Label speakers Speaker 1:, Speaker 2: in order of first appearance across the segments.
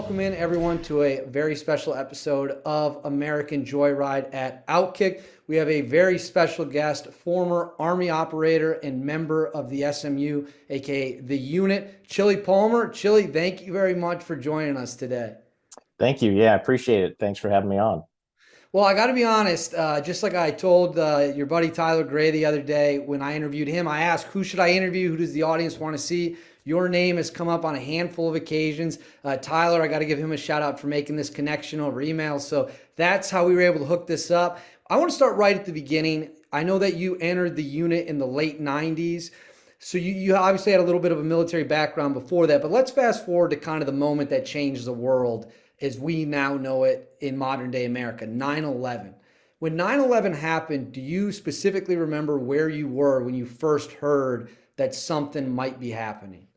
Speaker 1: welcome in everyone to a very special episode of American Joyride at Outkick. We have a very special guest, former Army operator and member of the SMU, aka the unit, Chili Palmer. Chili, thank you very much for joining us today.
Speaker 2: Thank you. Yeah, I appreciate it. Thanks for having me on.
Speaker 1: Well, I got to be honest, just like I told your buddy Tyler Gray the other day when I interviewed him, I asked, who should I interview? Who does the audience want to see? Your name has come up on a handful of occasions. Tyler, I got to give him a shout out for making this connection over email. So that's how we were able to hook this up. I want to start right at the beginning. I know that you entered the unit in the late 90s. So you obviously had a little bit of a military background before that, but let's fast forward to kind of the moment that changed the world as we now know it in modern day America, 9/11. When 9/11 happened, do you specifically remember where you were when you first heard that something might be happening?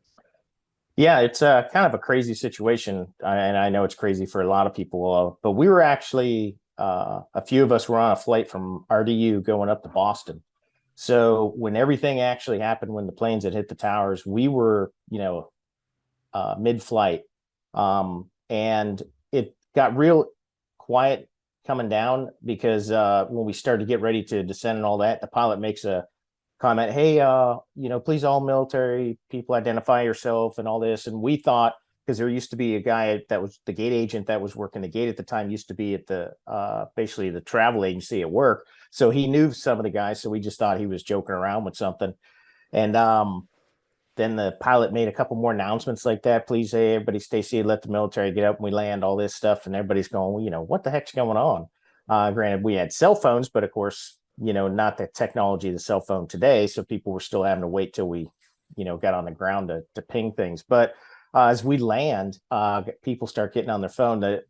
Speaker 2: Yeah, it's kind of a crazy situation, and I know it's crazy for a lot of people. But we were actually a few of us were on a flight from RDU going up to Boston. So when everything actually happened, when the planes had hit the towers, we were, mid-flight, and it got real quiet coming down because when we started to get ready to descend and all that, the pilot makes a comment, hey, please all military people identify yourself and all this. And we thought, because there used to be a guy that was the gate agent that was working the gate at the time, used to be at the basically the travel agency at work. So he knew some of the guys. So we just thought he was joking around with something. And then the pilot made a couple more announcements like that. Please, hey, everybody stay safe, let the military get up and we land, all this stuff. And everybody's going, well, what the heck's going on? Granted, we had cell phones, but of course, not the technology of the cell phone today. So people were still having to wait till we, got on the ground to ping things. But as we land, people start getting on their phone.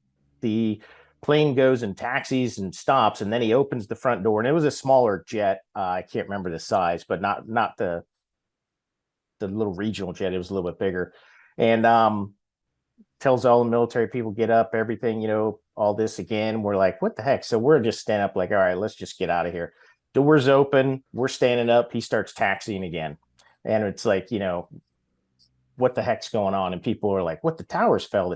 Speaker 2: The plane goes and taxis and stops, and then he opens the front door. And it was a smaller jet. I can't remember the size, but not the little regional jet. It was a little bit bigger. And tells all the military people get up, everything, all this again. We're like, what the heck? So we're just standing up like, all right, let's just get out of here. Doors open, we're standing up, he starts taxiing again. And it's like, what the heck's going on? And people are like, what, the towers fell,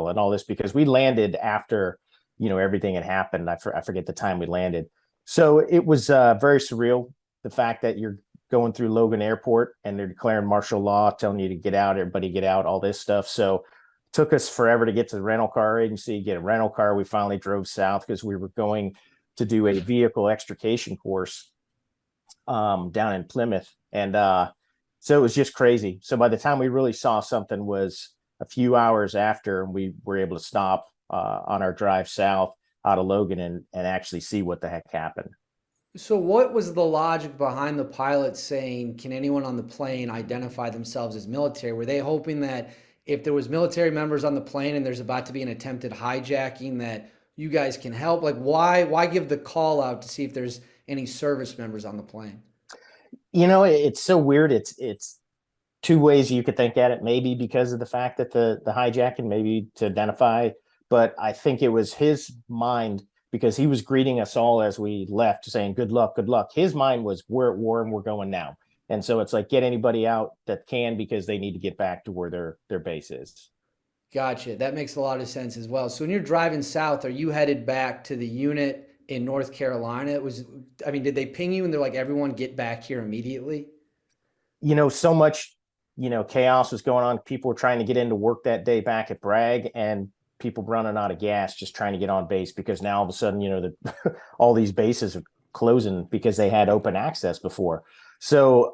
Speaker 2: and all this, because we landed after, everything had happened. I forget the time we landed. So it was very surreal. The fact that you're going through Logan Airport and they're declaring martial law, telling you to get out, everybody get out, all this stuff. So took us forever to get to the rental car agency, get a rental car. We finally drove south because we were going to do a vehicle extrication course down in Plymouth. And so it was just crazy. So by the time we really saw something was a few hours after we were able to stop on our drive south out of Logan and actually see what the heck happened.
Speaker 1: So what was the logic behind the pilot saying, can anyone on the plane identify themselves as military? Were they hoping that if there was military members on the plane and there's about to be an attempted hijacking that you guys can help? Like why give the call out to see if there's any service members on the plane?
Speaker 2: It's so weird. It's two ways you could think at it. Maybe because of the fact that the hijacking, maybe to identify, but I think it was his mind because he was greeting us all as we left saying, good luck, good luck. His mind was, we're at war and we're going now. And so it's like, get anybody out that can, because they need to get back to where their base is.
Speaker 1: Gotcha. That makes a lot of sense as well. So when you're driving south, are you headed back to the unit in North Carolina? Did they ping you and they're like, everyone get back here immediately?
Speaker 2: So much, chaos was going on. People were trying to get into work that day back at Bragg, and people running out of gas, just trying to get on base because now all of a sudden, all these bases are closing because they had open access before. So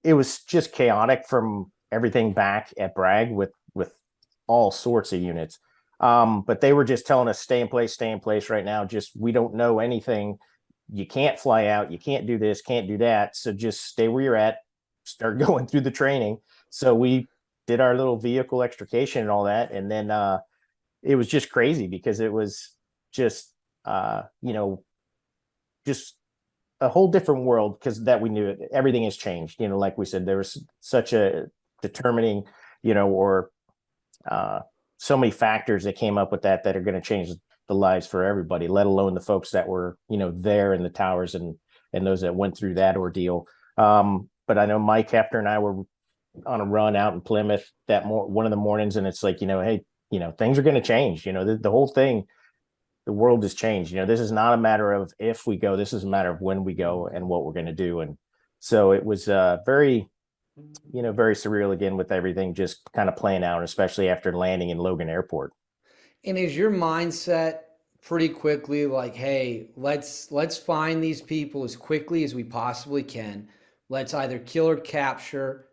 Speaker 2: it was just chaotic from everything back at Bragg with all sorts of units. But they were just telling us, stay in place right now. Just, we don't know anything. You can't fly out. You can't do this, can't do that. So just stay where you're at, start going through the training. So we did our little vehicle extrication and all that. And then it was just crazy because it was just, just a whole different world, because that we knew it, everything has changed. Like we said, there was such a determining, or so many factors that came up with that are going to change the lives for everybody, let alone the folks that were, there in the towers and those that went through that ordeal. But I know Mike Hefner and I were on a run out in Plymouth one of the mornings, and it's like, hey, things are going to change. The whole thing, the world has changed. This is not a matter of if we go, this is a matter of when we go and what we're going to do. And so it was very, very surreal again with everything just kind of playing out, especially after landing in Logan Airport.
Speaker 1: And is your mindset pretty quickly like, hey, let's find these people as quickly as we possibly can. Let's either kill or capture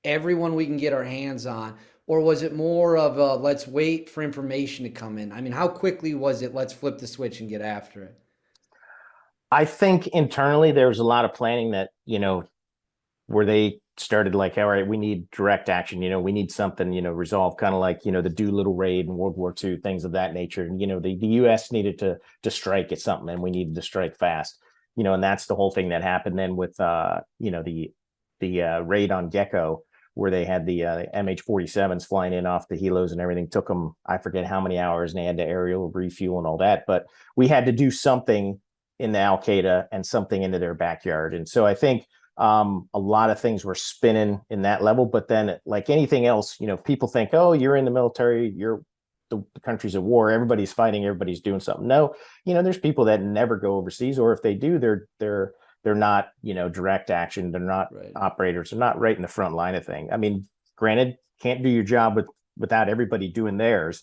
Speaker 1: everyone we can get our hands on, or was it more of a let's wait for information to come in? I mean, how quickly was it let's flip the switch and get after it?
Speaker 2: I think internally there was a lot of planning that, where they started like, all right, we need direct action, we need something, resolved, kind of like, the Doolittle raid in World War II, things of that nature. And, the US needed to strike at something, and we needed to strike fast, and that's the whole thing that happened then with, the raid on Gecko, where they had the MH-47s flying in off the helos and everything. Took them, I forget how many hours, and they had to aerial refuel and all that. But we had to do something in the Al Qaeda and something into their backyard. And so I think a lot of things were spinning in that level. But then, like anything else, people think, oh, you're in the military, you're the country's at war, everybody's fighting, everybody's doing something. No, there's people that never go overseas, or if they do, they're not, direct action. They're not
Speaker 1: Right.
Speaker 2: operators. They're not right in the front line of thing. I mean, granted, can't do your job without everybody doing theirs,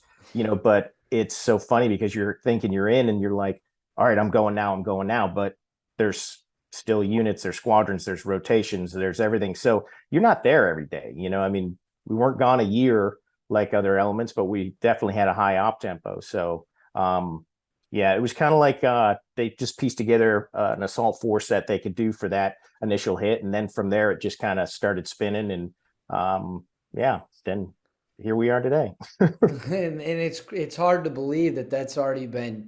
Speaker 2: but it's so funny because you're thinking you're in and you're like, all right, I'm going now. But there's still units, there's squadrons, there's rotations, there's everything. So you're not there every day. I mean, we weren't gone a year like other elements, but we definitely had a high op tempo. So, yeah, it was kind of like they just pieced together an assault force that they could do for that initial hit. And then from there, it just kind of started spinning. And yeah, then here we are today.
Speaker 1: And it's hard to believe that that's already been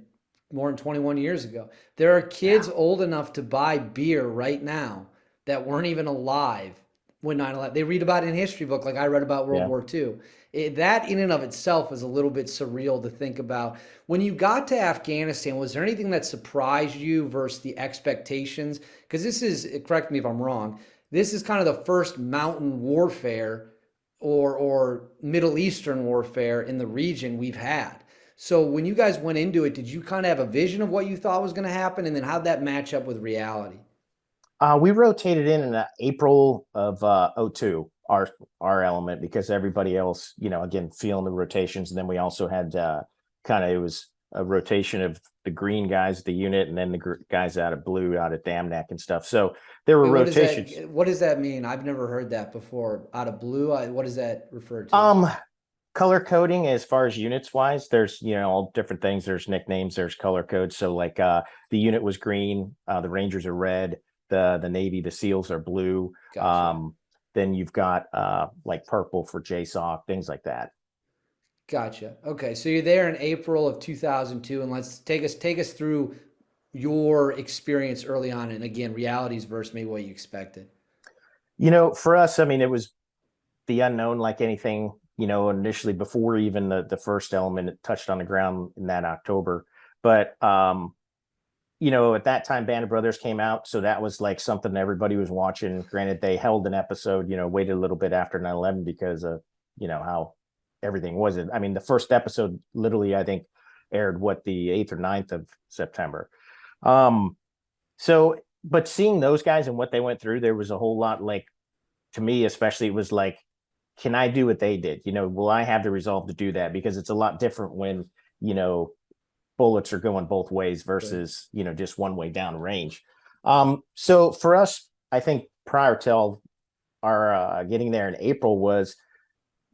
Speaker 1: more than 21 years ago. There are kids
Speaker 2: Yeah.
Speaker 1: old enough to buy beer right now that weren't even alive when 9/11. They read about it in history book like I read about World
Speaker 2: Yeah.
Speaker 1: War II. That in and of itself is a little bit surreal to think about. When you got to Afghanistan, was there anything that surprised you versus the expectations? Because this is, correct me if I'm wrong, this is kind of the first mountain warfare or Middle Eastern warfare in the region we've had. So when you guys went into it, did you kind of have a vision of what you thought was going to happen, and then how'd that match up with reality?
Speaker 2: We rotated in April of '02, our element, because everybody else, again, feeling the rotations. And then we also had it was a rotation of the green guys, the unit, and then the guys out of blue, out of Dam Neck and stuff. So there were
Speaker 1: Wait,
Speaker 2: rotations.
Speaker 1: what does that mean? I've never heard that before. Out of blue, what does that refer to?
Speaker 2: Um, Color coding as far as units wise, there's all different things. There's nicknames, there's color codes. So like the unit was green, the Rangers are red, the Navy, the SEALs are blue.
Speaker 1: Gotcha.
Speaker 2: Then you've got like purple for JSOC, things like that.
Speaker 1: Gotcha. Okay, so you're there in April of 2002, and let's take us through your experience early on, and again, realities versus maybe what you expected.
Speaker 2: For us, I mean, it was the unknown, like anything, initially before even the first element touched on the ground in that October. But at that time, Band of Brothers came out, so that was like something everybody was watching. Granted, they held an episode, waited a little bit after 9/11 because of how everything was. I mean, the first episode literally, I think, aired the 8th or 9th of September. Um, so, but seeing those guys and what they went through, there was a whole lot, like, to me especially, it was like, can I do what they did? Will I have the resolve to do that? Because it's a lot different when, bullets are going both ways
Speaker 1: Right.
Speaker 2: versus, just one way down range. So for us, I think prior to our getting there in April was,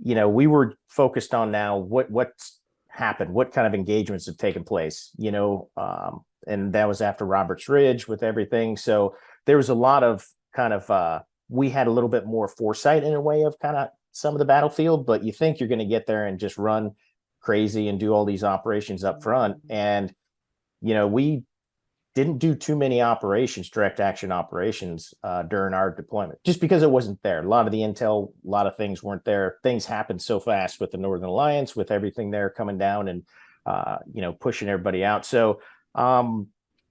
Speaker 2: we were focused on now what's happened, what kind of engagements have taken place, and that was after Roberts Ridge with everything. So there was a lot of kind of we had a little bit more foresight in a way of kind of some of the battlefield, but you think you're going to get there and just run crazy and do all these operations up front. And, we didn't do too many operations, direct action operations during our deployment, just because it wasn't there. A lot of the intel, a lot of things weren't there. Things happened so fast with the Northern Alliance, with everything there coming down and, pushing everybody out. So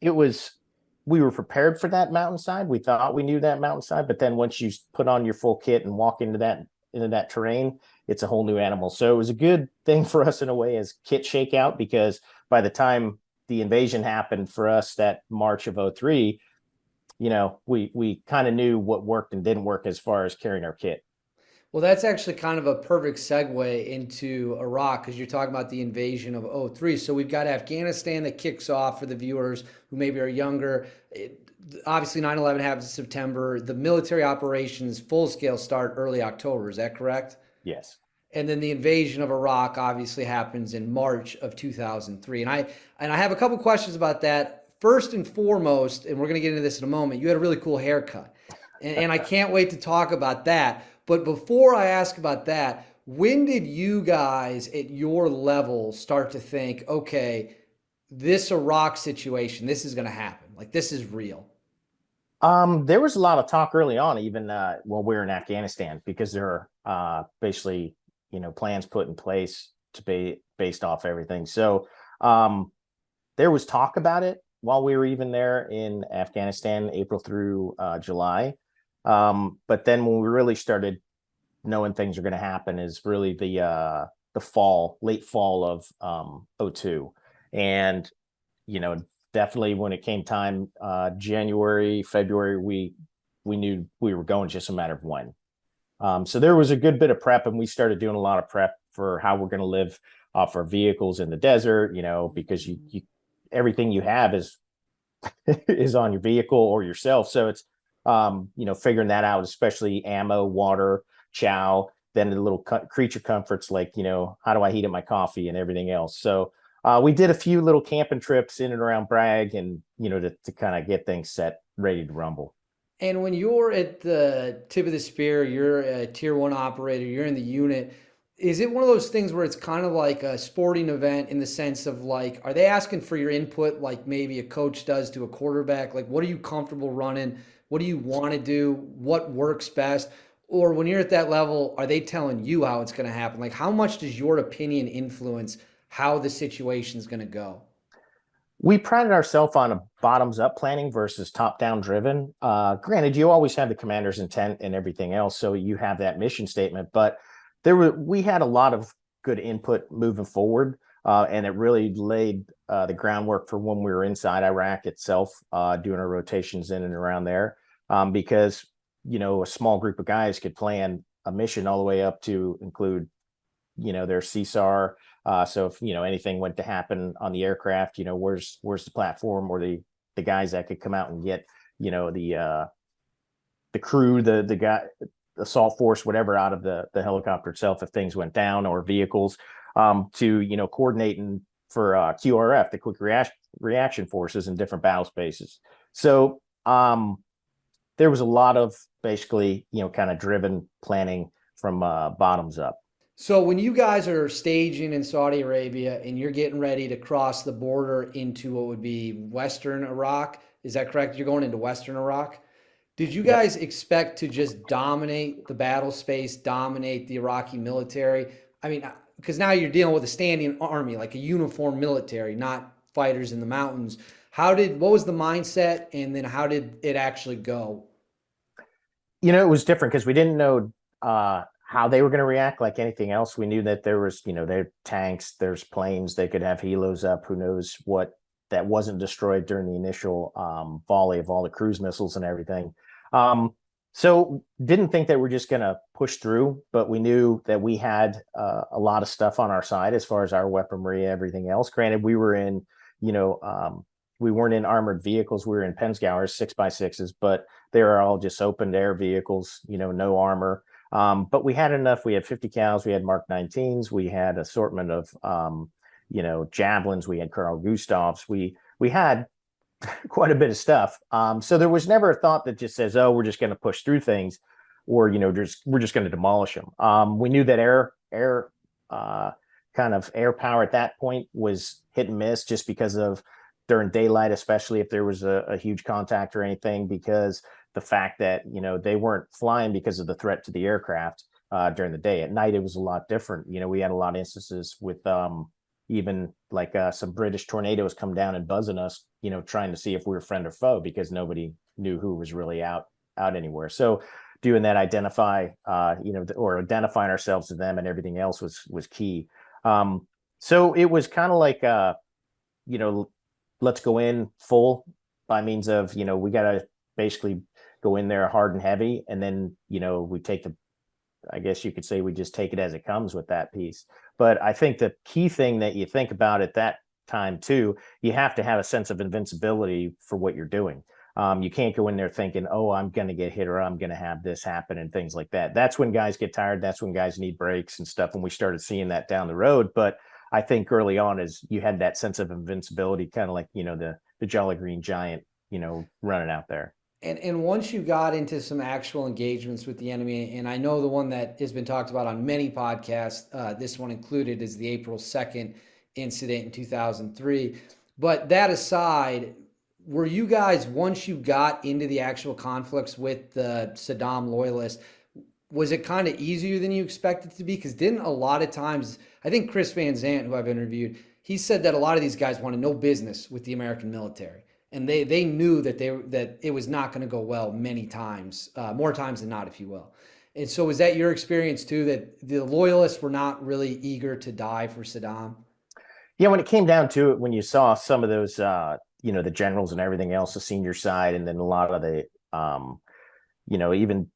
Speaker 2: it was, we were prepared for that mountainside. We thought we knew that mountainside, but then once you put on your full kit and walk into that into that terrain, it's a whole new animal. So it was a good thing for us in a way as kit shakeout, because by the time the invasion happened for us that March of 03, we kind of knew what worked and didn't work as far as carrying our kit.
Speaker 1: Well, that's actually kind of a perfect segue into Iraq because you're talking about the invasion of '03. So we've got Afghanistan that kicks off for the viewers who maybe are younger. Obviously, 9/11 happens in September. The military operations full scale start early October. Is that correct?
Speaker 2: Yes.
Speaker 1: And then the invasion of Iraq obviously happens in March of 2003. And I have a couple questions about that. First and foremost, and we're going to get into this in a moment, you had a really cool haircut. And I can't wait to talk about that. But before I ask about that, when did you guys at your level start to think, okay, this Iraq situation, this is going to happen. Like this is real.
Speaker 2: There was a lot of talk early on, even while we were in Afghanistan, because there are basically, plans put in place to be based off everything. So there was talk about it while we were even there in Afghanistan, April through July. But then when we really started knowing things are going to happen is really the late fall of 02. And, definitely when it came time, January, February, we knew we were going, just a matter of when. So there was a good bit of prep, and we started doing a lot of prep for how we're going to live off our vehicles in the desert, because you everything you have is is on your vehicle or yourself. So it's figuring that out, especially ammo, water, chow, then the little creature comforts like, how do I heat up my coffee and everything else. So we did a few little camping trips in and around Bragg, and, to kind of get things set, ready to rumble.
Speaker 1: And when you're at the tip of the spear, you're a tier one operator, you're in the unit. Is it one of those things where it's kind of like a sporting event in the sense of like, are they asking for your input like maybe a coach does to a quarterback? Like, what are you comfortable running? What do you want to do? What works best? Or when you're at that level, are they telling you how it's going to happen? Like, how much does your opinion influence how the situation is going to go?
Speaker 2: We prided ourselves on a bottoms up planning versus top down driven. Granted, you always have the commander's intent and everything else, so you have that mission statement. But we had a lot of good input moving forward, and it really laid the groundwork for when we were inside Iraq itself, doing our rotations in and around there, because a small group of guys could plan a mission all the way up to include their CSAR. So if anything went to happen on the aircraft, where's the platform, or the guys that could come out and get the crew, the guy, assault force, whatever, out of the helicopter itself if things went down, or vehicles, to coordinating for QRF, the quick reaction forces in different battle spaces. So there was a lot of basically kind of driven planning from bottoms up.
Speaker 1: So when you guys are staging in Saudi Arabia and you're getting ready to cross the border into what would be Western Iraq, is that correct? You're going into Western Iraq. Did you
Speaker 2: Yep.
Speaker 1: guys expect to just dominate the battle space, dominate the Iraqi military? I mean, because now you're dealing with a standing army, like a uniformed military, not fighters in the mountains. What was the mindset, and then how did it actually go?
Speaker 2: It was different because we didn't know how they were going to react like anything else. We knew that there was, there tanks, there's planes, they could have helos up. Who knows what that wasn't destroyed during the initial volley of all the cruise missiles and everything. So didn't think that we're just going to push through, but we knew that we had a lot of stuff on our side as far as our weaponry, everything else. Granted, we were in, we weren't in armored vehicles. We were in Pensgowers, 6x6s, but they were all just open air vehicles, no armor. But we had enough. We had 50 cals, we had Mark 19s, we had assortment of, javelins, we had Carl Gustavs, we had quite a bit of stuff. So there was never a thought that just says, oh, we're just going to push through things, or, we're just going to demolish them. We knew that kind of air power at that point was hit and miss, just because of during daylight, especially if there was a huge contact or anything, because the fact that, they weren't flying because of the threat to the aircraft during the day. At night, it was a lot different. We had a lot of instances with even like some British tornadoes come down and buzzing us, trying to see if we were friend or foe, because nobody knew who was really out anywhere. So doing that or identifying ourselves to them and everything else was key. So it was kind of like you know, let's go in full by means of, we got to basically go in there hard and heavy. And then, we take I guess you could say we just take it as it comes with that piece. But I think the key thing that you think about at that time too, you have to have a sense of invincibility for what you're doing. You can't go in there thinking, oh, I'm going to get hit or I'm going to have this happen and things like that. That's when guys get tired. That's when guys need breaks and stuff. And we started seeing that down the road. But I think early on is you had that sense of invincibility, kind of like, the Jolly Green Giant, running out there.
Speaker 1: And once you got into some actual engagements with the enemy, and I know the one that has been talked about on many podcasts, this one included, is the April 2nd incident in 2003. But that aside, were you guys, once you got into the actual conflicts with the Saddam loyalists, was it kind of easier than you expected it to be? Because didn't a lot of times, I think Chris Van Zant, who I've interviewed, he said that a lot of these guys wanted no business with the American military. And they knew that that it was not going to go well many times, more times than not, if you will. And so was that your experience too, that the loyalists were not really eager to die for Saddam?
Speaker 2: Yeah, when it came down to it, when you saw some of those, the generals and everything else, the senior side, and then a lot of the, even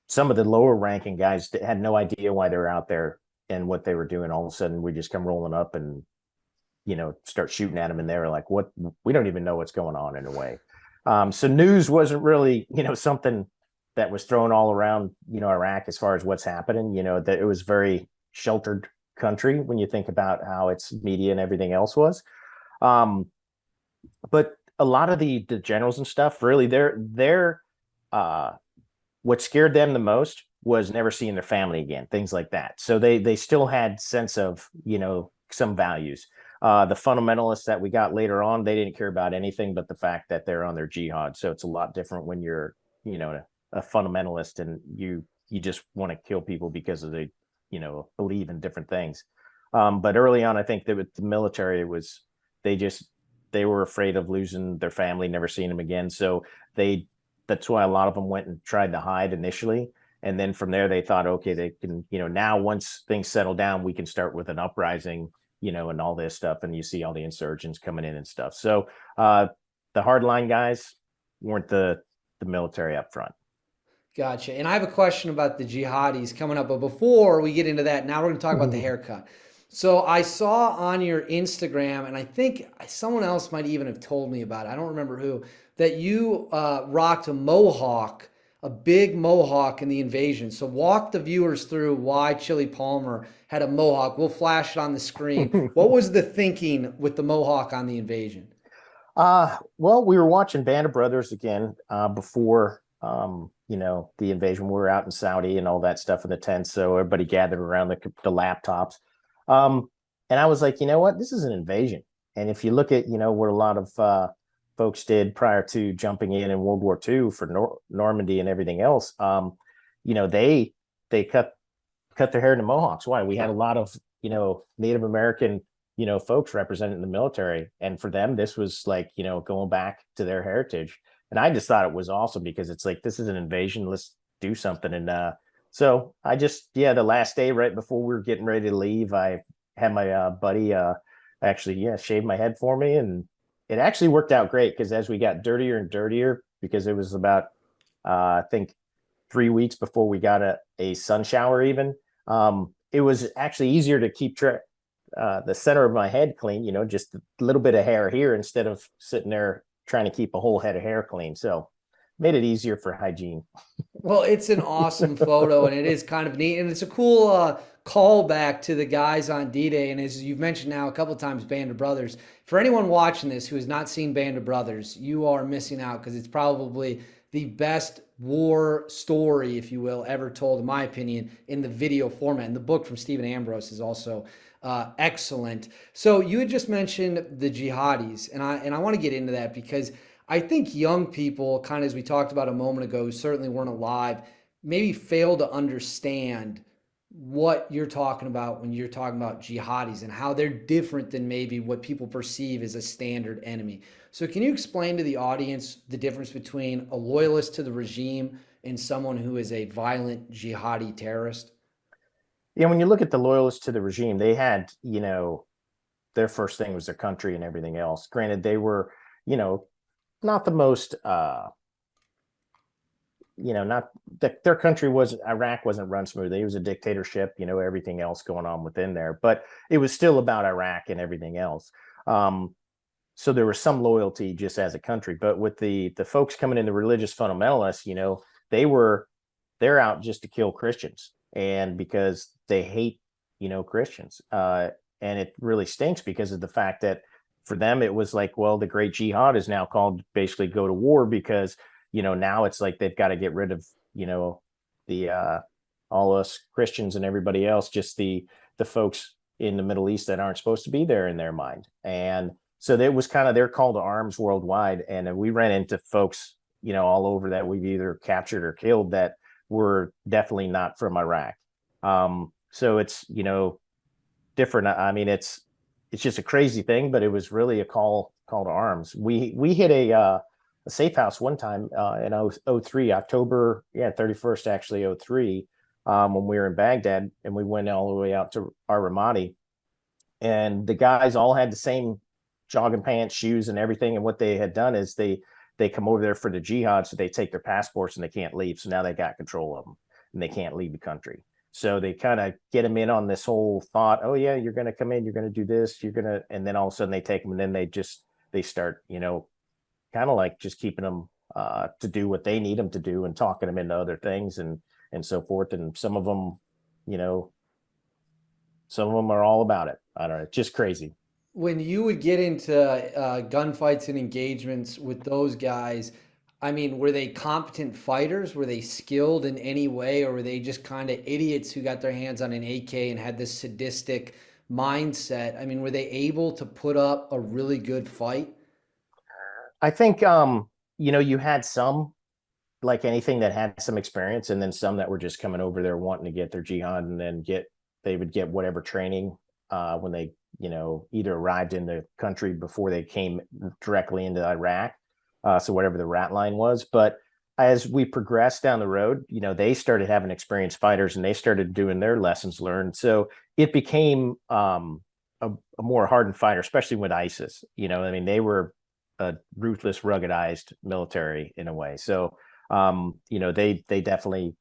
Speaker 2: some of the lower ranking guys that had no idea why they were out there and what they were doing. All of a sudden, we just come rolling up and start shooting at them, and they were like, what, we don't even know what's going on in a way. So news wasn't really, something that was thrown all around, Iraq as far as what's happening, that it was very sheltered country when you think about how its media and everything else was. But a lot of the generals and stuff, really, they're what scared them the most was never seeing their family again, things like that. So they still had sense of, some values. The fundamentalists that we got later on, they didn't care about anything but the fact that they're on their jihad. So it's a lot different when you're, a fundamentalist and you just want to kill people because of they, believe in different things. But early on, I think that with the military, it was they were afraid of losing their family, never seeing them again. So that's why a lot of them went and tried to hide initially. And then from there, they thought, okay, they can, now once things settle down, we can start with an uprising, and all this stuff. And you see all the insurgents coming in and stuff. So the hardline guys weren't the military up front.
Speaker 1: Gotcha. And I have a question about the jihadis coming up. But before we get into that, now we're going to talk about the haircut. So I saw on your Instagram, and I think someone else might even have told me about it, I don't remember who, that you rocked a Mohawk, a big Mohawk in the invasion. So walk the viewers through why Chili Palmer had a Mohawk. We'll flash it on the screen. What was the thinking with the Mohawk on the invasion?
Speaker 2: Well, we were watching Band of Brothers again before, the invasion. We were out in Saudi and all that stuff in the tents. So everybody gathered around the laptops. And I was like, you know what, this is an invasion. And if you look at, what a lot of folks did prior to jumping in World War II for Normandy and everything else, they cut their hair into Mohawks. Why? We had a lot of, Native American, folks represented in the military. And for them, this was like, going back to their heritage. And I just thought it was awesome because it's like, this is an invasion. Let's do something. And so I just, the last day right before we were getting ready to leave, I had my buddy shave my head for me. And it actually worked out great because as we got dirtier and dirtier, because it was about, I think, 3 weeks before we got a sun shower even, it was actually easier to keep the center of my head clean, just a little bit of hair here instead of sitting there trying to keep a whole head of hair clean. So made it easier for hygiene.
Speaker 1: Well, it's an awesome photo, and it is kind of neat, and it's a cool callback to the guys on D-Day. And as you've mentioned now a couple of times, Band of Brothers. For anyone watching this who has not seen Band of Brothers, you are missing out because it's probably the best war story, if you will, ever told, in my opinion, in the video format. And the book from Stephen Ambrose is also excellent. So you had just mentioned the jihadis, and I want to get into that because I think young people, kind of as we talked about a moment ago, who certainly weren't alive, maybe fail to understand what you're talking about when you're talking about jihadis and how they're different than maybe what people perceive as a standard enemy. So can you explain to the audience the difference between a loyalist to the regime in someone who is a violent jihadi terrorist?
Speaker 2: Yeah, when you look at the loyalists to the regime, they had, their first thing was their country and everything else. Granted, they were, you know, not the most not that their country was Iraq wasn't run smooth. It was a dictatorship, everything else going on within there, but it was still about Iraq and everything else. So there was some loyalty just as a country, but with the folks coming in, the religious fundamentalists, they were they're out just to kill Christians, and because they hate, Christians. And it really stinks because of the fact that for them it was like, well, the great jihad is now called basically go to war because now it's like they've got to get rid of the all us Christians and everybody else, just the folks in the Middle East that aren't supposed to be there in their mind. And so that was kind of their call to arms worldwide. And we ran into folks all over that we've either captured or killed that were definitely not from Iraq. So it's different. I mean, it's just a crazy thing, but it was really a call to arms. We hit a safe house one time in 03 October 31st actually 03 when we were in Baghdad, and we went all the way out to our Ramadi, and the guys all had the same jogging pants, shoes, and everything. And what they had done is they come over there for the jihad, so they take their passports and they can't leave. So now they got control of them and they can't leave the country. So they kind of get them in on this whole thought, oh yeah, you're going to come in, you're going to do this, and then all of a sudden they take them, and then they start, kind of like just keeping them to do what they need them to do and talking them into other things and so forth. And some of them, some of them are all about it. I don't know, it's just crazy.
Speaker 1: When you would get into gunfights and engagements with those guys, I mean, were they competent fighters? Were they skilled in any way, or were they just kind of idiots who got their hands on an AK and had this sadistic mindset? I mean, were they able to put up a really good fight?
Speaker 2: I think you had some, like anything, that had some experience, and then some that were just coming over there wanting to get their jihad, and then they would get whatever training when they either arrived in the country before they came directly into Iraq, so whatever the rat line was. But as we progressed down the road, they started having experienced fighters, and they started doing their lessons learned, so it became a more hardened fighter, especially with ISIS. I mean, they were a ruthless, ruggedized military in a way. So they definitely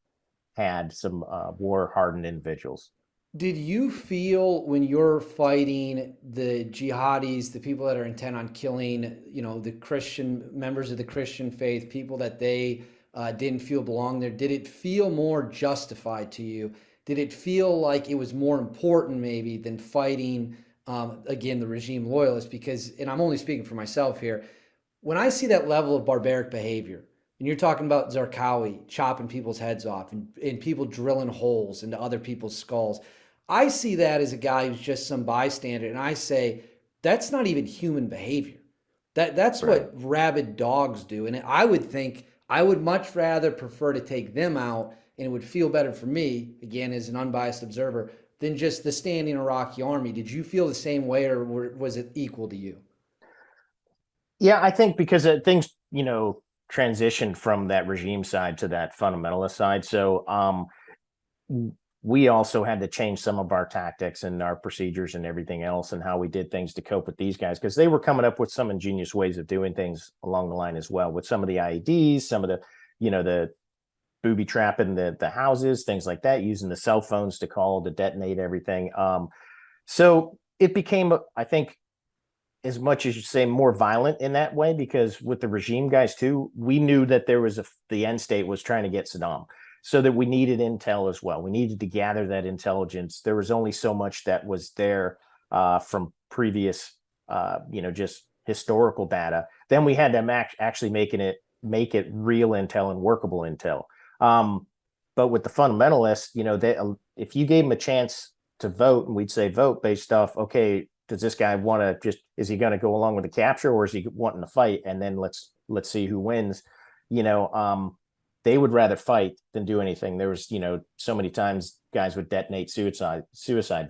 Speaker 2: had some war hardened individuals.
Speaker 1: Did you feel when you're fighting the jihadis, the people that are intent on killing, the Christian members of the Christian faith, people that they didn't feel belong there, did it feel more justified to you? Did it feel like it was more important maybe than fighting, again, the regime loyalists? Because, and I'm only speaking for myself here, when I see that level of barbaric behavior, and you're talking about Zarqawi chopping people's heads off and people drilling holes into other people's skulls, I see that as a guy who's just some bystander, and I say that's not even human behavior. That's
Speaker 2: Right.
Speaker 1: what rabid dogs do, and I would think I would much rather prefer to take them out, and it would feel better for me, again as an unbiased observer, than just the standing Iraqi army. Did you feel the same way, or was it equal to you?
Speaker 2: Yeah, I think because things, transitioned from that regime side to that fundamentalist side. So we also had to change some of our tactics and our procedures and everything else, and how we did things to cope with these guys, because they were coming up with some ingenious ways of doing things along the line as well, with some of the IEDs, some of the booby trapping the houses, things like that, using the cell phones to call to detonate everything. So it became, I think, as much as you say, more violent in that way, because with the regime guys too, we knew that there was the end state was trying to get Saddam, so that we needed intel as well. We needed to gather that intelligence. There was only so much that was there from previous, just historical data. Then we had to actually make it real intel and workable intel. But with the fundamentalists, if you gave them a chance to vote, and we'd say vote based off, okay, does this guy want to is he going to go along with the capture, or is he wanting to fight? And then let's see who wins. They would rather fight than do anything. There was, so many times guys would detonate suicide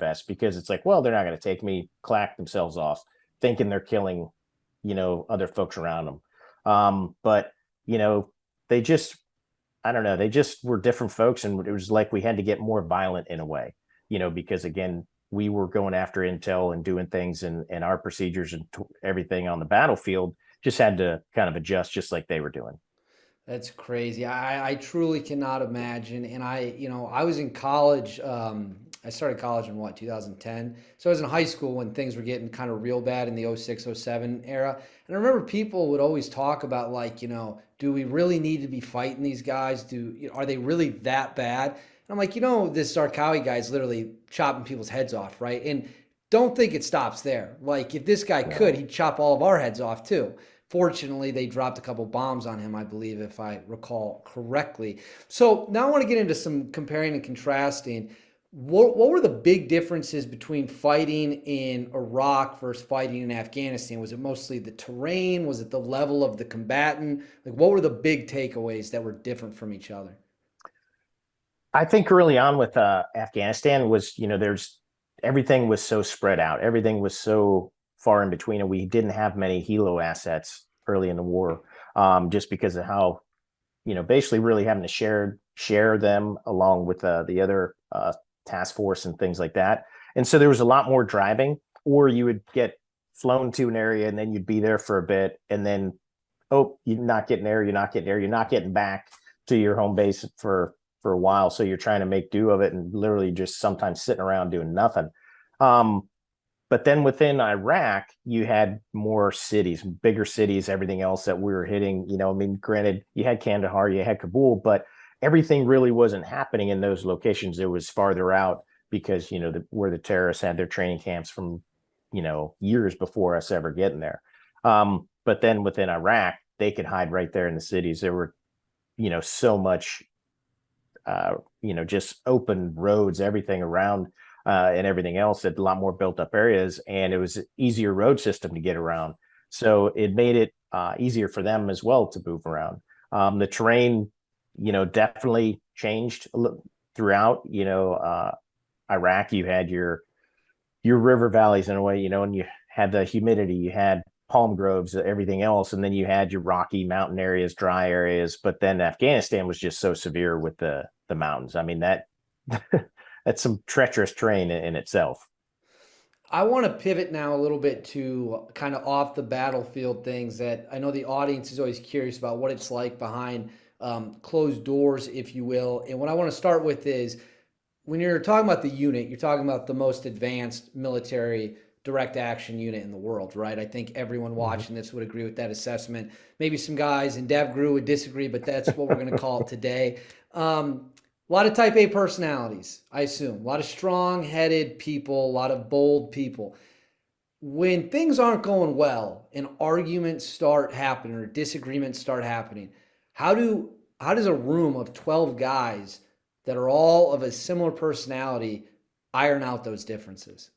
Speaker 2: vests, because it's like, well, they're not going to take me, clack themselves off, thinking they're killing, other folks around them. But, they just, I don't know, they just were different folks, and it was like we had to get more violent in a way, because again, we were going after intel and doing things, and our procedures and everything on the battlefield just had to kind of adjust, just like they were doing.
Speaker 1: That's crazy. I truly cannot imagine. And I was in college. I started college in what, 2010? So I was in high school when things were getting kind of real bad in the '06, '07 era. And I remember people would always talk about like, do we really need to be fighting these guys? Are they really that bad? And I'm like, this Zarqawi guy is literally chopping people's heads off, right? And don't think it stops there. Like if this guy could,
Speaker 2: No.
Speaker 1: he'd chop all of our heads off too. Fortunately, they dropped a couple bombs on him, I believe, if I recall correctly. So now I want to get into some comparing and contrasting. What were the big differences between fighting in Iraq versus fighting in Afghanistan? Was it mostly the terrain? Was it the level of the combatant? Like, what were the big takeaways that were different from each other?
Speaker 2: I think early on with Afghanistan was, there's everything was so spread out. Everything was so far in between, and we didn't have many helo assets early in the war, just because of how, basically really having to share them along with the other task force and things like that. And so there was a lot more driving, or you would get flown to an area and then you'd be there for a bit, and then oh, you're not getting there, you're not getting there, you're not getting back to your home base for a while. So you're trying to make do of it and literally just sometimes sitting around doing nothing. Um, but then within Iraq, you had more cities, bigger cities, everything else that we were hitting. I mean, granted, you had Kandahar, you had Kabul, but everything really wasn't happening in those locations. It was farther out because, where the terrorists had their training camps from, years before us ever getting there. But then within Iraq, they could hide right there in the cities. There were, so much, just open roads, everything around, and everything else, at a lot more built up areas, and it was an easier road system to get around. So it made it easier for them as well to move around. The terrain, definitely changed throughout. Iraq, you had your river valleys in a way, and you had the humidity, you had palm groves, everything else, and then you had your rocky mountain areas, dry areas. But then Afghanistan was just so severe with the mountains. I mean, that that's some treacherous terrain in itself.
Speaker 1: I want to pivot now a little bit to kind of off the battlefield things that I know the audience is always curious about what it's like behind closed doors, if you will. And what I want to start with is when you're talking about the unit, you're talking about the most advanced military direct action unit in the world, right? I think everyone watching this would agree with that assessment. Maybe some guys in DevGru would disagree, but that's what we're going to call it today. A lot of type A personalities, I assume. A lot of strong headed people, a lot of bold people. When things aren't going well and arguments start happening or disagreements start happening, how does a room of 12 guys that are all of a similar personality iron out those differences?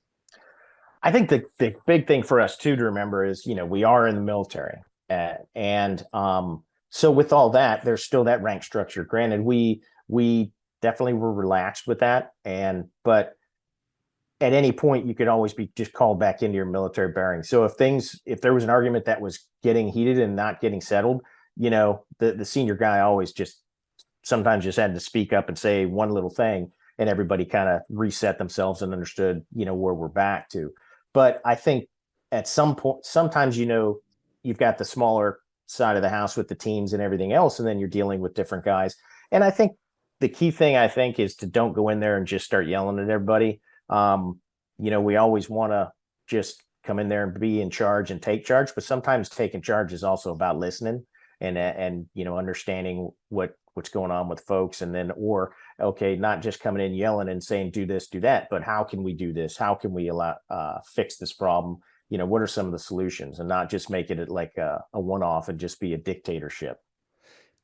Speaker 2: I think the big thing for us too to remember is, we are in the military, and so with all that, there's still that rank structure. Granted, we definitely were relaxed with that, but at any point you could always be just called back into your military bearing. So if there was an argument that was getting heated and not getting settled, the senior guy always just sometimes just had to speak up and say one little thing, and everybody kind of reset themselves and understood, where we're back to. But I think at some point, sometimes, you've got the smaller side of the house with the teams and everything else, and then you're dealing with different guys. And I think the key thing, is to don't go in there and just start yelling at everybody. We always want to just come in there and be in charge and take charge, but sometimes taking charge is also about listening and understanding what's going on with folks, and then, or okay, not just coming in yelling and saying do this, do that, but how can we do this, how can we fix this problem, what are some of the solutions, and not just make it like a one-off and just be a dictatorship.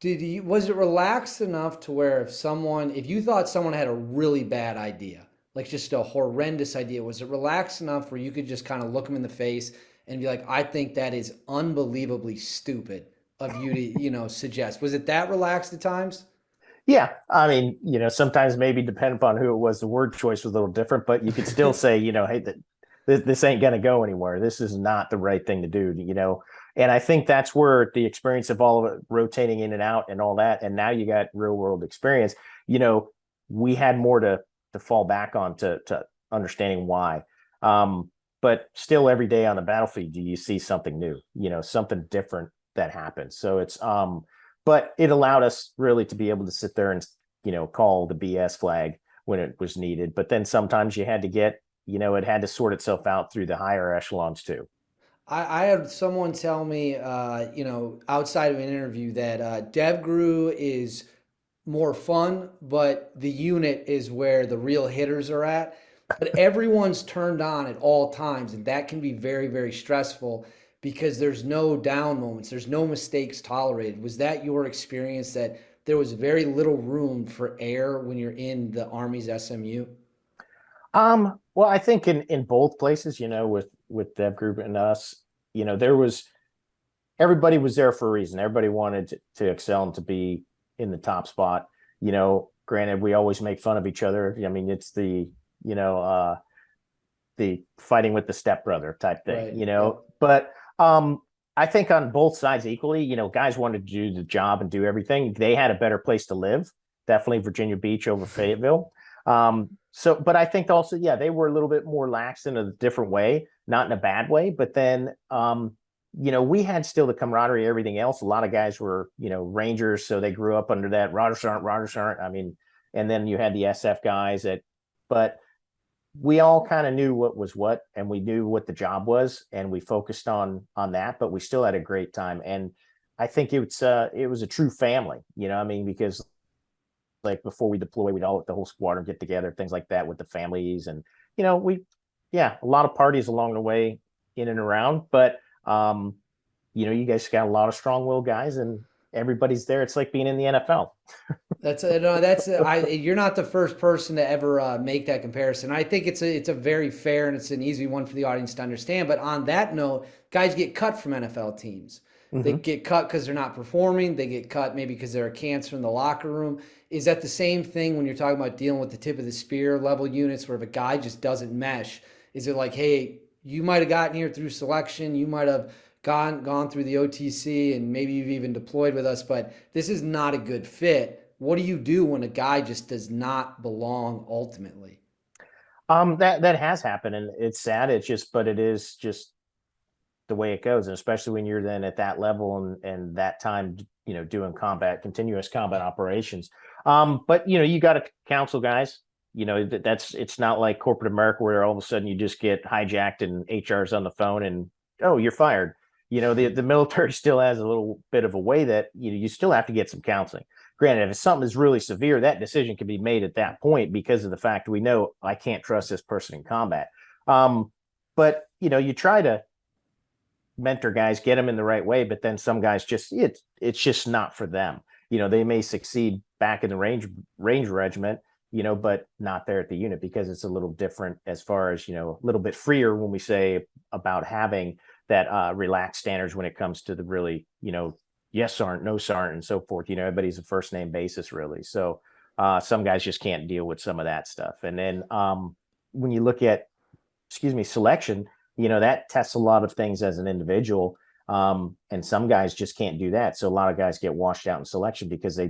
Speaker 1: Was it relaxed enough to where if you thought someone had a really bad idea, like just a horrendous idea, was it relaxed enough where you could just kind of look them in the face and be like, I think that is unbelievably stupid of you to, suggest? Was it that relaxed at times?
Speaker 2: Yeah, I mean, sometimes maybe depend upon who it was, the word choice was a little different, but you could still say, hey, this ain't going to go anywhere. This is not the right thing to do, And I think that's where the experience of all of it rotating in and out and all that, and now you got real world experience. You know, we had more to fall back on to understanding why. But still, every day on the battlefield, do you see something new? You know, something different that happens. So it's but it allowed us really to be able to sit there and call the BS flag when it was needed. But then sometimes you had to get, it had to sort itself out through the higher echelons too.
Speaker 1: I had someone tell me, outside of an interview that DevGru is more fun, but the unit is where the real hitters are at. But everyone's turned on at all times, and that can be very, very stressful because there's no down moments, there's no mistakes tolerated. Was that your experience that there was very little room for error when you're in the Army's SMU?
Speaker 2: Well, I think in both places, with Dev Group and us, there was everybody was there for a reason. Everybody wanted to excel and to be in the top spot. Granted, we always make fun of each other. I mean, it's the fighting with the stepbrother type thing,
Speaker 1: Right. Yep.
Speaker 2: But I think on both sides equally, guys wanted to do the job and do everything. They had a better place to live. Definitely Virginia Beach over Fayetteville. But I think also, yeah, they were a little bit more lax in a different way, not in a bad way. But then, we had still the camaraderie, everything else. A lot of guys were, Rangers, so they grew up under that. Rogers aren't. I mean, and then you had the SF guys but we all kind of knew what was what, and we knew what the job was, and we focused on that. But we still had a great time, and I think it was a true family. I mean, because like before we deploy, we'd all the whole squadron get together, things like that with the families, and a lot of parties along the way in and around. But you guys got a lot of strong-willed guys, and everybody's there. It's like being in the NFL.
Speaker 1: You're not the first person to ever make that comparison. I think it's a very fair and it's an easy one for the audience to understand. But on that note, guys get cut from NFL teams. They get cut because they're not performing. They get cut maybe because they're a cancer in the locker room. Is that the same thing when you're talking about dealing with the tip of the spear level units where if a guy just doesn't mesh, is it like, hey, you might have gotten here through selection, you might have gone through the OTC, and maybe you've even deployed with us, but this is not a good fit. What do you do when a guy just does not belong ultimately?
Speaker 2: That has happened, and it's sad. But it is just the way it goes, and especially when you're then at that level and that time, doing continuous combat operations. But you got to counsel guys. It's not like corporate America where all of a sudden you just get hijacked and HR's on the phone and you're fired. The military still has a little bit of a way that you still have to get some counseling. Granted, if something is really severe, that decision can be made at that point because of the fact we know I can't trust this person in combat. But you try to mentor guys, get them in the right way, but then some guys it's just not for them. They may succeed back in the range regiment, but not there at the unit because it's a little different as far as a little bit freer when we say about having that relaxed standards when it comes to the really yes sergeant, no sergeant, and so forth. Everybody's a first name basis really. So some guys just can't deal with some of that stuff. And then when you look at selection, that tests a lot of things as an individual. And some guys just can't do that. So a lot of guys get washed out in selection because they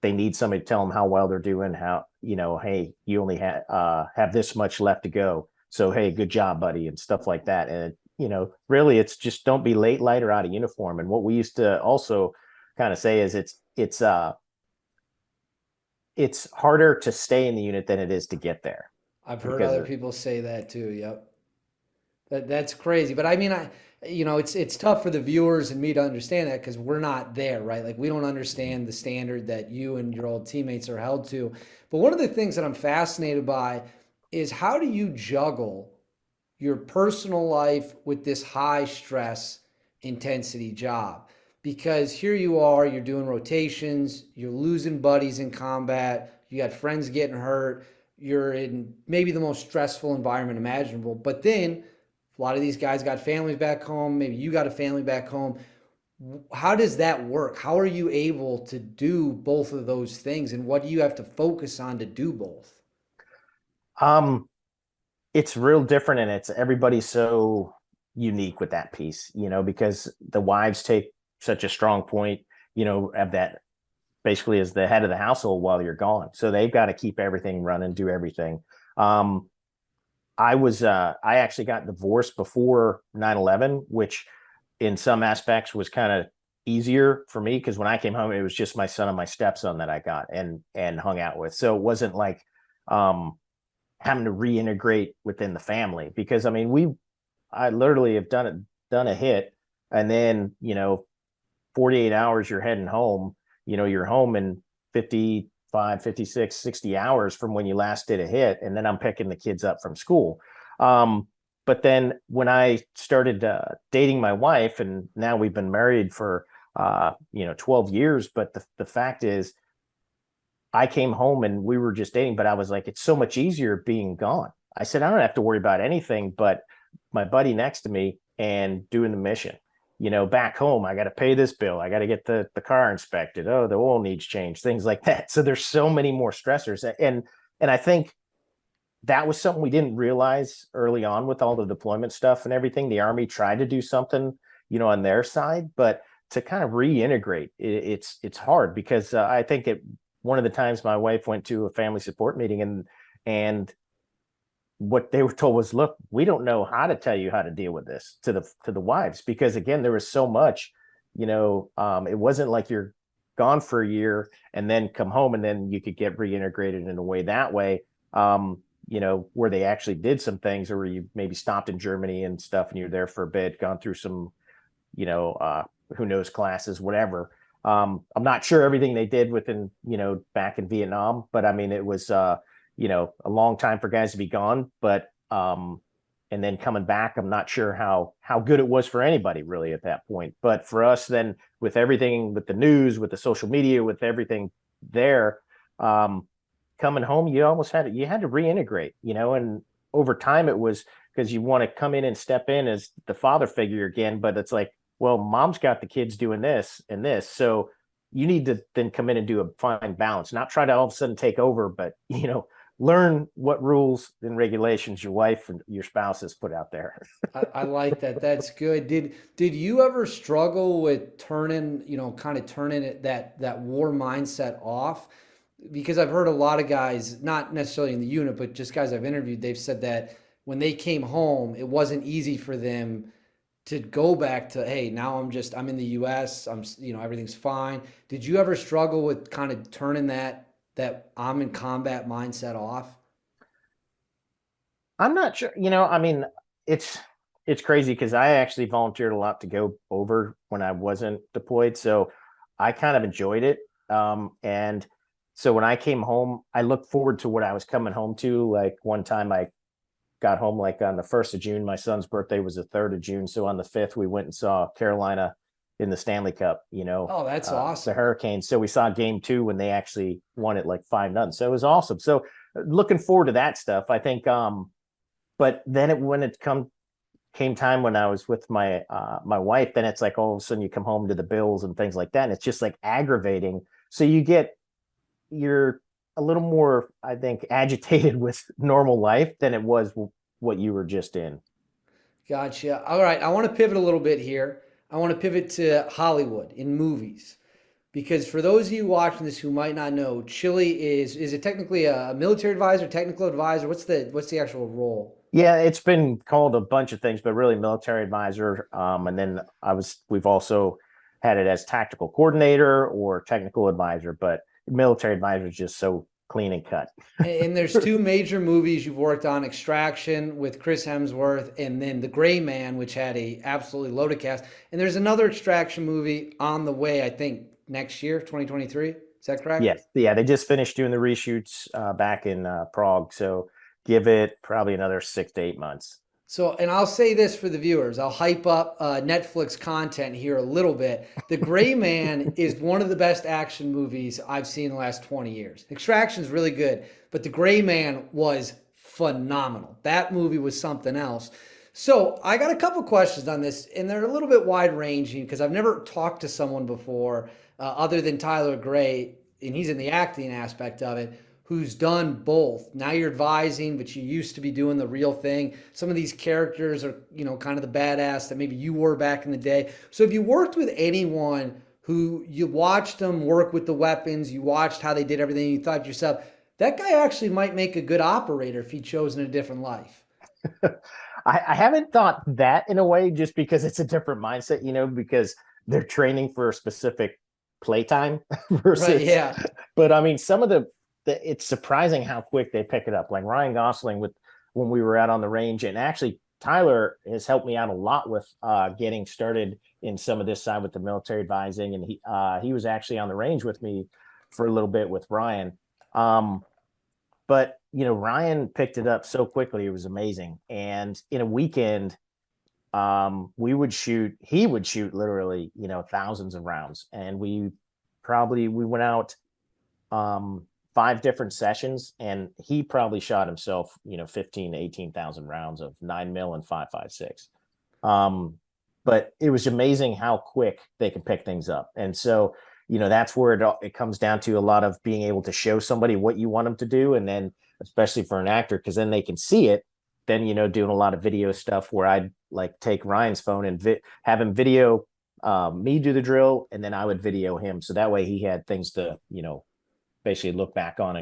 Speaker 2: need somebody to tell them how well they're doing, how, hey, you only have this much left to go. So, hey, good job, buddy, and stuff like that. And, really it's just don't be late, light, or out of uniform. And what we used to also kind of say is it's harder to stay in the unit than it is to get there.
Speaker 1: I've heard other people say that too. Yep. That's crazy. But I mean, it's tough for the viewers and me to understand that because we're not there, right? Like we don't understand the standard that you and your old teammates are held to. But one of the things that I'm fascinated by is how do you juggle your personal life with this high stress intensity job? Because here you are, you're doing rotations, you're losing buddies in combat, you got friends getting hurt, you're in maybe the most stressful environment imaginable. But then a lot of these guys got families back home. Maybe you got a family back home. How does that work? How are you able to do both of those things? And what do you have to focus on to do both?
Speaker 2: It's real different, and it's everybody's so unique with that piece, because the wives take such a strong point, of that basically as the head of the household while you're gone. So they've got to keep everything running, do everything. Um, I actually got divorced before 9/11, which in some aspects was kind of easier for me because when I came home, it was just my son and my stepson that I got and hung out with. So it wasn't like um, having to reintegrate within the family because I mean I literally have done a hit, and then 48 hours you're heading home. You're home in 55, 56, 60 hours from when you last did a hit, and then I'm picking the kids up from school. But then when I started dating my wife, and now we've been married for 12 years, but the fact is I came home and we were just dating, but I was like, it's so much easier being gone. I said, I don't have to worry about anything but my buddy next to me and doing the mission. Back home, I got to pay this bill. I got to get the car inspected. Oh, the oil needs changed, things like that. So there's so many more stressors. And I think that was something we didn't realize early on with all the deployment stuff and everything. The Army tried to do something, on their side, but to kind of reintegrate, it's hard because I think one of the times my wife went to a family support meeting and what they were told was, look, we don't know how to tell you how to deal with this to the wives, because again, there was so much, it wasn't like you're gone for a year and then come home and then you could get reintegrated in a way that way, where they actually did some things, or where you maybe stopped in Germany and stuff and you're there for a bit, gone through some, who knows, classes, whatever. I'm not sure everything they did within, back in Vietnam, but I mean, it was, a long time for guys to be gone, but, and then coming back, I'm not sure how good it was for anybody really at that point. But for us then, with everything, with the news, with the social media, with everything there, coming home, you had to reintegrate, and over time it was because you want to come in and step in as the father figure again, but it's like, well, mom's got the kids doing this and this. So you need to then come in and do a fine balance, not try to all of a sudden take over, but, learn what rules and regulations your wife and your spouse has put out there.
Speaker 1: I like that. That's good. Did you ever struggle with turning, kind of turning it that war mindset off? Because I've heard a lot of guys, not necessarily in the unit, but just guys I've interviewed, they've said that when they came home, it wasn't easy for them to go back to, hey, now I'm in the US, everything's fine. Did you ever struggle with kind of turning that I'm in combat mindset off?
Speaker 2: I'm not sure, I mean, it's crazy because I actually volunteered a lot to go over when I wasn't deployed. So I kind of enjoyed it. And so when I came home, I looked forward to what I was coming home to. Like one time I got home like on the 1st of June. My son's birthday was the 3rd of June. So on the 5th, we went and saw Carolina in the Stanley Cup,
Speaker 1: Oh, that's awesome.
Speaker 2: the Hurricanes. So we saw game 2 when they actually won it like 5-0. So it was awesome. So looking forward to that stuff. I think, but then when it came time when I was with my my wife, then it's like all of a sudden you come home to the bills and things like that. And it's just like aggravating. So you're a little more, I think, agitated with normal life than it was what you were just in.
Speaker 1: Gotcha. All right. I want to pivot a little bit here. I want to pivot to Hollywood in movies. Because for those of you watching this who might not know, Chili is it technically a military advisor, technical advisor? What's the actual role?
Speaker 2: Yeah, it's been called a bunch of things, but really military advisor. And then we've also had it as tactical coordinator or technical advisor, but military advisor is just so clean and cut.
Speaker 1: And there's two major movies you've worked on: Extraction with Chris Hemsworth, and then The Gray Man, which had a absolutely loaded cast. And there's another Extraction movie on the way, I think next year, 2023. Is that correct?
Speaker 2: Yes, yeah, they just finished doing the reshoots back in Prague, so give it probably another 6 to 8 months.
Speaker 1: So, and I'll say this for the viewers, I'll hype up Netflix content here a little bit. The Gray Man is one of the best action movies I've seen in the last 20 years. Extraction's really good, but The Gray Man was phenomenal. That movie was something else. So I got a couple questions on this, and they're a little bit wide ranging because I've never talked to someone before other than Tyler Gray, and he's in the acting aspect of it, who's done both. Now you're advising, but you used to be doing the real thing. Some of these characters are, kind of the badass that maybe you were back in the day. So if you worked with anyone who you watched them work with the weapons, you watched how they did everything, you thought to yourself, that guy actually might make a good operator if he chose in a different life.
Speaker 2: I haven't thought that in a way, just because it's a different mindset, because they're training for a specific playtime
Speaker 1: Right?
Speaker 2: versus,
Speaker 1: Yeah.
Speaker 2: but I mean, some of it's surprising how quick they pick it up. Like Ryan Gosling when we were out on the range, and actually Tyler has helped me out a lot with getting started in some of this side with the military advising. And he was actually on the range with me for a little bit with Ryan. But Ryan picked it up so quickly; it was amazing. And in a weekend, he would shoot literally, thousands of rounds. And we went out 5 different sessions, and he probably shot himself, 15 to 18,000 rounds of 9 mil and 5.56. But it was amazing how quick they can pick things up. And so, that's where it comes down to a lot of being able to show somebody what you want them to do. And then, especially for an actor, because then they can see it. Then, doing a lot of video stuff where I'd like take Ryan's phone and have him video me do the drill, and then I would video him. So that way he had things to, basically look back on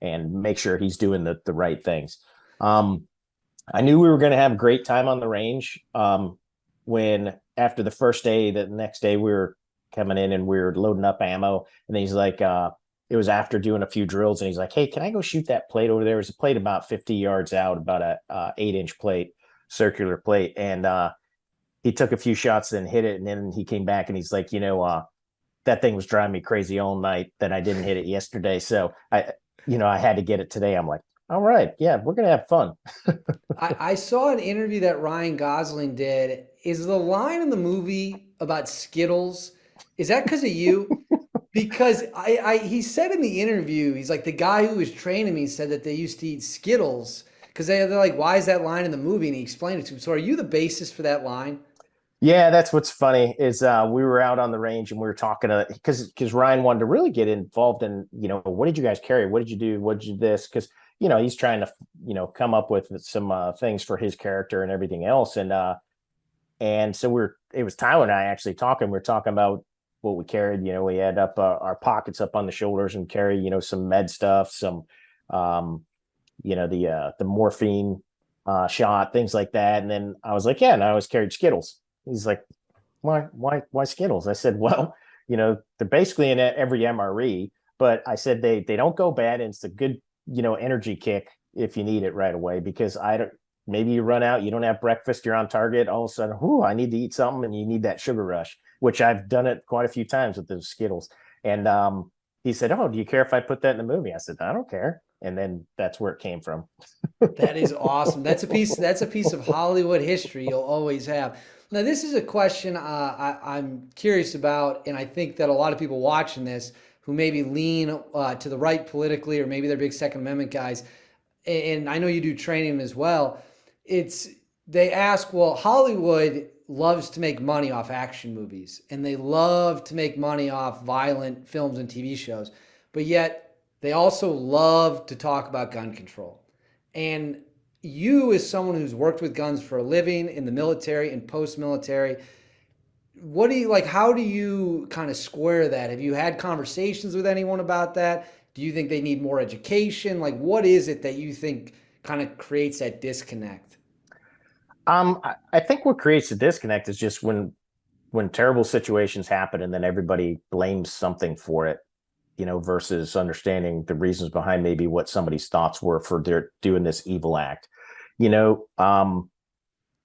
Speaker 2: and make sure he's doing the right things. I knew we were going to have a great time on the range. When after the first day, the next day we were coming in and we were loading up ammo, and he's like, it was after doing a few drills, and he's like, "Hey, can I go shoot that plate over there?" It was a plate about 50 yards out, about a 8-inch plate, circular plate. And he took a few shots, then hit it. And then he came back and he's like, that thing was driving me crazy all night that I didn't hit it yesterday. So I had to get it today. I'm like, all right, yeah, we're going to have fun.
Speaker 1: I saw an interview that Ryan Gosling did. Is the line in the movie about Skittles? Is that because of you? Because he said in the interview, he's like, the guy who was training me said that they used to eat Skittles because they're like, why is that line in the movie? And he explained it to him. So are you the basis for that line?
Speaker 2: Yeah, that's what's funny is we were out on the range and we were talking to because Ryan wanted to really get involved in, what did you guys carry? What did you do? What did you this? Because, he's trying to, come up with some things for his character and everything else. And so it was Tyler and I actually talking. We were talking about what we carried. We had up our pockets up on the shoulders and carry, some med stuff, some, the morphine shot, things like that. And then I was like, yeah, and I always carried Skittles. He's like, why Skittles? I said, well, they're basically in every MRE, but I said they don't go bad, and it's a good, energy kick if you need it right away, because maybe you run out, you don't have breakfast, you're on target, all of a sudden, I need to eat something, and you need that sugar rush, which I've done it quite a few times with those Skittles. And he said, oh, do you care if I put that in the movie? I said, I don't care. And then that's where it came from.
Speaker 1: That is awesome. That's a piece of Hollywood history you'll always have. Now, this is a question I'm curious about, and I think that a lot of people watching this who maybe lean to the right politically, or maybe they're big Second Amendment guys, and I know you do training as well. They ask, well, Hollywood loves to make money off action movies, and they love to make money off violent films and TV shows, but yet they also love to talk about gun control. And you, as someone who's worked with guns for a living in the military and post-military, what do you like? How do you kind of square that? Have you had conversations with anyone about that? Do you think they need more education? Like, what is it that you think kind of creates that disconnect?
Speaker 2: I think what creates the disconnect is just when terrible situations happen and then everybody blames something for it, versus understanding the reasons behind maybe what somebody's thoughts were for their doing this evil act.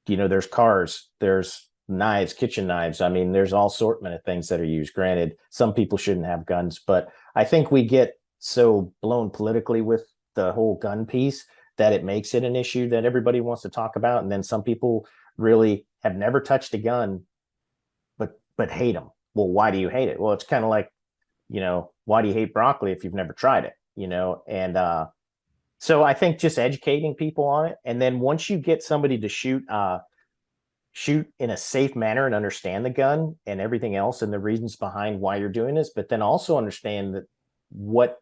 Speaker 2: There's cars, there's knives, kitchen knives. I mean, there's all assortment of things that are used. Granted, some people shouldn't have guns, but I think we get so blown politically with the whole gun piece that it makes it an issue that everybody wants to talk about. And then some people really have never touched a gun, but hate them. Well, why do you hate it? Well, it's kind of like, why do you hate broccoli if you've never tried it? And so I think just educating people on it. And then once you get somebody to shoot in a safe manner and understand the gun and everything else and the reasons behind why you're doing this, but then also understand that what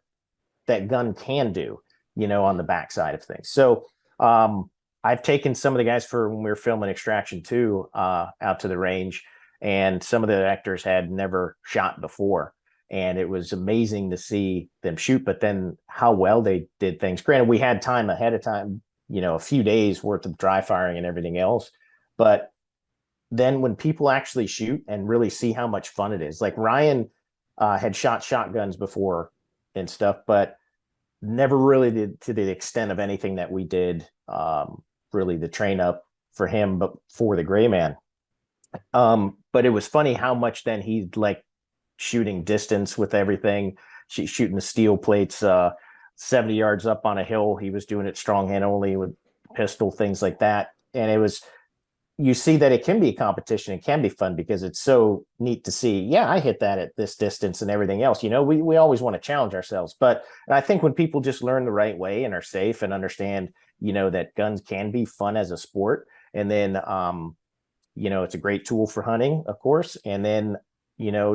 Speaker 2: that gun can do, on the backside of things. So I've taken some of the guys for when we were filming Extraction 2 out to the range, and some of the actors had never shot before. And it was amazing to see them shoot, but then how well they did things. Granted, we had time ahead of time, a few days worth of dry firing and everything else. But then when people actually shoot and really see how much fun it is, like Ryan had shot shotguns before and stuff, but never really did to the extent of anything that we did, really the train up for him, but for the Gray Man. But it was funny how much then he'd like shooting distance with everything, shooting the steel plates 70 yards up on a hill. He was doing it strong hand only with pistol, things like that. And it was, you see that it can be a competition. It can be fun because it's so neat to see, yeah, I hit that at this distance and everything else. We always want to challenge ourselves. But I think when people just learn the right way and are safe and understand, that guns can be fun as a sport. And then, it's a great tool for hunting, of course. And then,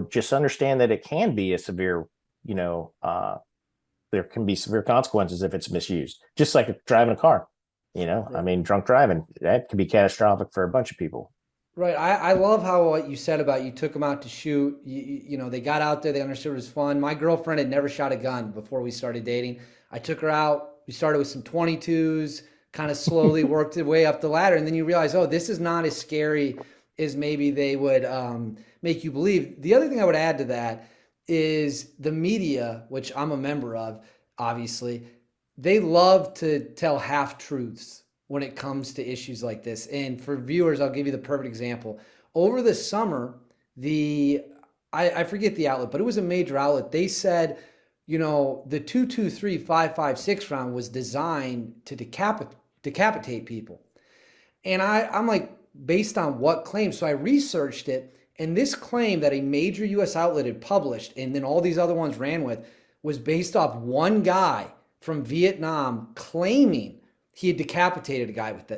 Speaker 2: just understand that it can be a severe, there can be severe consequences if it's misused, just like driving a car. I mean, drunk driving, that can be catastrophic for a bunch of people.
Speaker 1: Right. I love how what you said about you took them out to shoot. They got out there, they understood it was fun. My girlfriend had never shot a gun before we started dating. I took her out. We started with some 22s, kind of slowly worked the way up the ladder. And then you realize, oh, this is not as scary as maybe they would make you believe. The other thing I would add to that is the media, which I'm a member of, obviously, they love to tell half truths when it comes to issues like this. And for viewers, I'll give you the perfect example. Over the summer, I forget the outlet, but it was a major outlet. They said, the 223 5.56 round was designed to decapitate people. And I'm like, based on what claim? So I researched it, and this claim that a major U.S. outlet had published, and then all these other ones ran with, was based off one guy from Vietnam claiming he had decapitated a guy with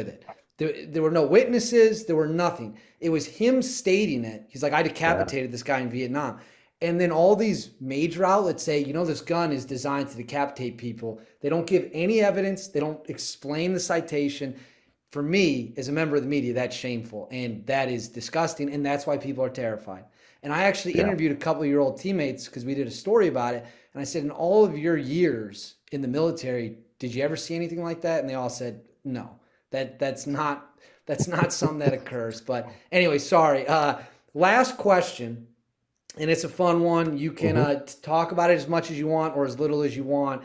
Speaker 1: it. There were no witnesses. There were nothing. It was him stating it. He's like, I decapitated this guy in Vietnam. And then all these major outlets say, this gun is designed to decapitate people. They don't give any evidence. They don't explain the citation. For me, as a member of the media, that's shameful. And that is disgusting. And that's why people are terrified. And I actually interviewed a couple of your old teammates because we did a story about it. And I said, in all of your years in the military, did you ever see anything like that? And they all said, no, that's not something that occurs. But anyway, sorry. Last question. And it's a fun one. You can talk about it as much as you want or as little as you want.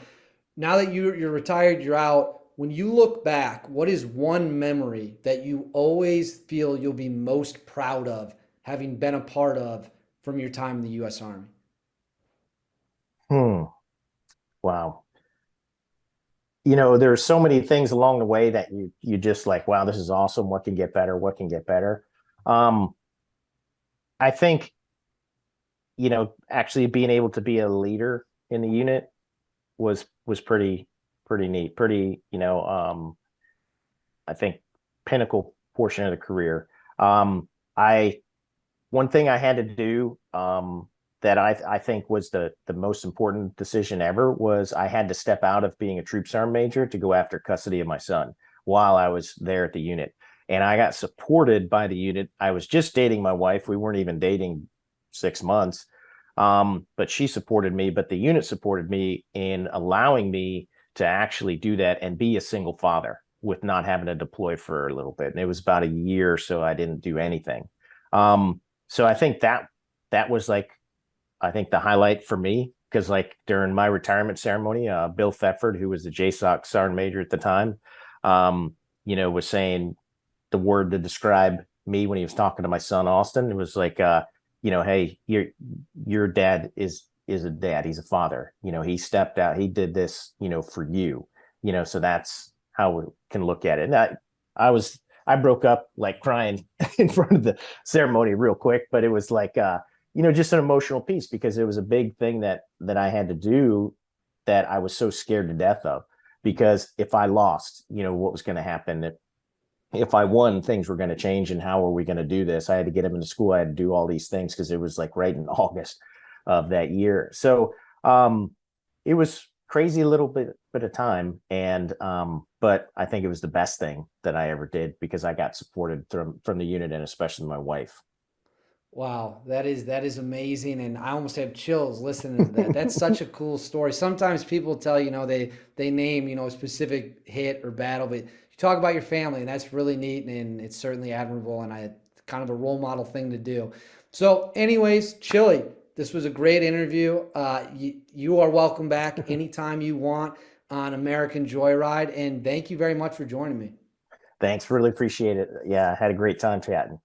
Speaker 1: Now that you're retired, you're out. When you look back, what is one memory that you always feel you'll be most proud of having been a part of from your time in the U.S. Army?
Speaker 2: Wow. There's so many things along the way that you just like, wow, this is awesome. What can get better? What can get better? I think, actually being able to be a leader in the unit was pretty neat, I think pinnacle portion of the career. One thing I had to do, that I think was the most important decision ever was I had to step out of being a troop sergeant major to go after custody of my son while I was there at the unit. And I got supported by the unit. I was just dating my wife. We weren't even dating 6 months. But she supported me, but the unit supported me in allowing me to actually do that and be a single father with not having to deploy for a little bit. And it was about a year, so I didn't do anything. So I think that was the highlight for me, because during my retirement ceremony, Bill Thetford, who was the JSOC sergeant major at the time, was saying the word to describe me when he was talking to my son, Austin. It was like, hey, your dad is a dad. He's a father. He stepped out. He did this, for you. So that's how we can look at it. And I broke up crying in front of the ceremony real quick, but it was just an emotional piece, because it was a big thing that I had to do that I was so scared to death of, because if I lost, what was going to happen? If I won, things were going to change. And how are we going to do this? I had to get him into school. I had to do all these things because it was right in August of that year. So it was crazy little bit of time, and but I think it was the best thing that I ever did because I got supported from the unit and especially my wife.
Speaker 1: Wow, that is amazing, and I almost have chills listening to that. That's such a cool story. Sometimes people tell they name a specific hit or battle, but you talk about your family, and that's really neat, and it's certainly admirable, and I kind of a role model thing to do. So, anyways, Chili, this was a great interview. You are welcome back anytime you want on American Joyride, and thank you very much for joining me.
Speaker 2: Thanks, really appreciate it. Yeah, I had a great time chatting.